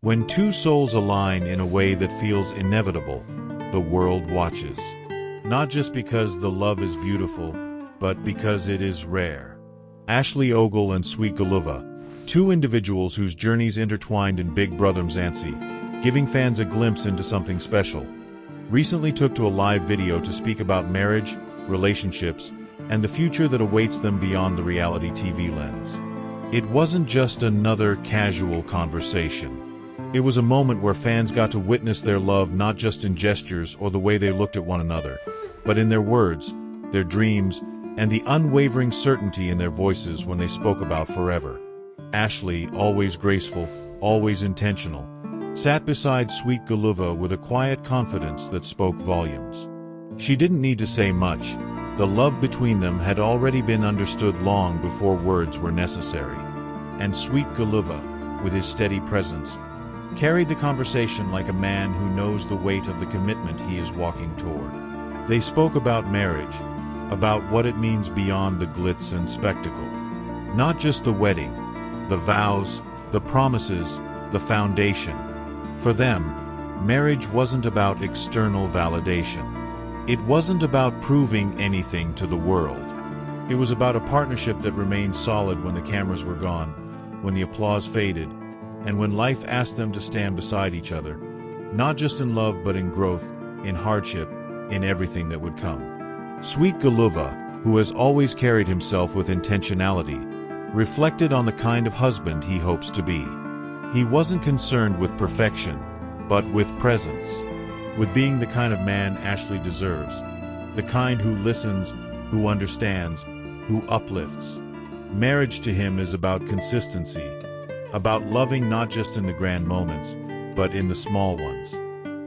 When two souls align in a way that feels inevitable, the world watches. Not just because the love is beautiful, but because it is rare. Ogle and Sweet Guluva, two individuals whose journeys intertwined in Big Brother Mzansi, giving fans a glimpse into something special, recently took to a live video to speak about marriage, relationships, and the future that awaits them beyond the reality TV lens. It wasn't just another casual conversation. It was a moment where fans got to witness their love not just in gestures or the way they looked at one another, but in their words, their dreams, and the unwavering certainty in their voices when they spoke about forever. Ashley, always graceful, always intentional, sat beside Sweet Guluva with a quiet confidence that spoke volumes. She didn't need to say much. The love between them had already been understood long before words were necessary. And Sweet Guluva, with his steady presence, carried the conversation like a man who knows the weight of the commitment he is walking toward. They spoke about marriage, about what it means beyond the glitz and spectacle. Not just the wedding, the vows, the promises, the foundation. For them, marriage wasn't about external validation. It wasn't about proving anything to the world. It was about a partnership that remained solid when the cameras were gone, when the applause faded, and when life asked them to stand beside each other, not just in love but in growth, in hardship, in everything that would come. Sweet Guluva, who has always carried himself with intentionality, reflected on the kind of husband he hopes to be. He wasn't concerned with perfection, but with presence, with being the kind of man Ashley deserves, the kind who listens, who understands, who uplifts. Marriage to him is about consistency, about loving not just in the grand moments, but in the small ones.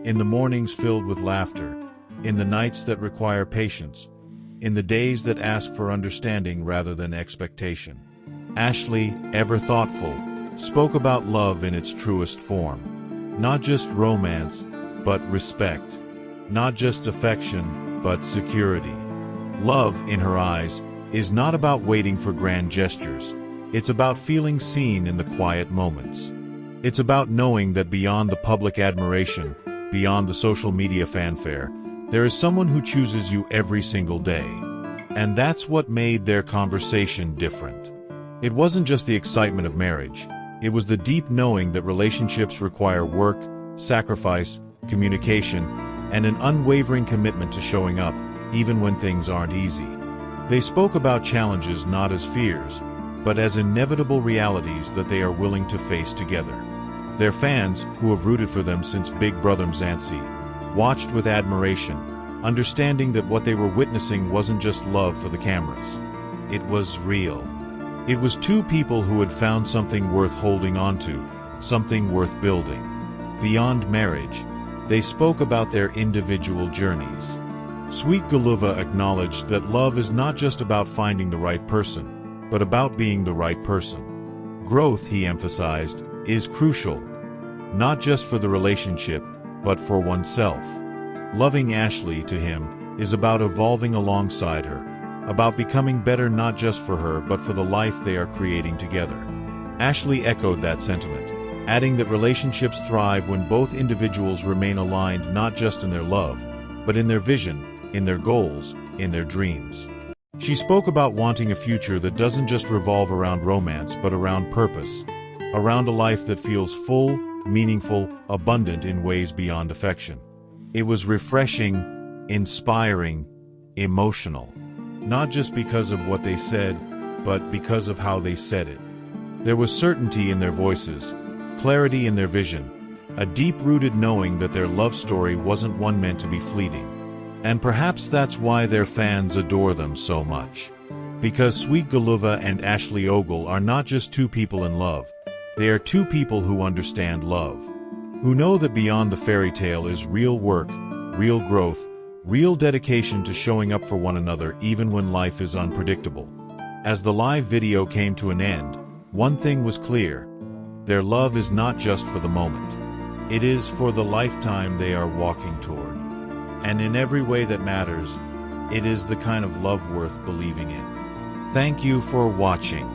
In the mornings filled with laughter, in the nights that require patience, in the days that ask for understanding rather than expectation. Ashley, ever thoughtful, spoke about love in its truest form. Not just romance, but respect. Not just affection, but security. Love, in her eyes, is not about waiting for grand gestures. It's about feeling seen in the quiet moments. It's about knowing that beyond the public admiration, beyond the social media fanfare, there is someone who chooses you every single day. And that's what made their conversation different. It wasn't just the excitement of marriage. It was the deep knowing that relationships require work, sacrifice, communication, and an unwavering commitment to showing up, even when things aren't easy. They spoke about challenges not as fears, but as inevitable realities that they are willing to face together. Their fans, who have rooted for them since Big Brother Mzansi, watched with admiration, understanding that what they were witnessing wasn't just love for the cameras. It was real. It was two people who had found something worth holding onto, something worth building. Beyond marriage, they spoke about their individual journeys. Sweet Guluva acknowledged that love is not just about finding the right person, but about being the right person. Growth, he emphasized, is crucial, not just for the relationship, but for oneself. Loving Ashley, to him, is about evolving alongside her, about becoming better not just for her but for the life they are creating together. Ashley echoed that sentiment, adding that relationships thrive when both individuals remain aligned not just in their love, but in their vision, in their goals, in their dreams. She spoke about wanting a future that doesn't just revolve around romance but around purpose, around a life that feels full, meaningful, abundant in ways beyond affection. It was refreshing, inspiring, emotional. Not just because of what they said, but because of how they said it. There was certainty in their voices, clarity in their vision, a deep-rooted knowing that their love story wasn't one meant to be fleeting. And perhaps that's why their fans adore them so much. Because Sweet Guluva and Ashley Ogle are not just two people in love, they are two people who understand love. Who know that beyond the fairy tale is real work, real growth, real dedication to showing up for one another even when life is unpredictable. As the live video came to an end, one thing was clear. Their love is not just for the moment. It is for the lifetime they are walking toward. And in every way that matters, it is the kind of love worth believing in. Thank you for watching.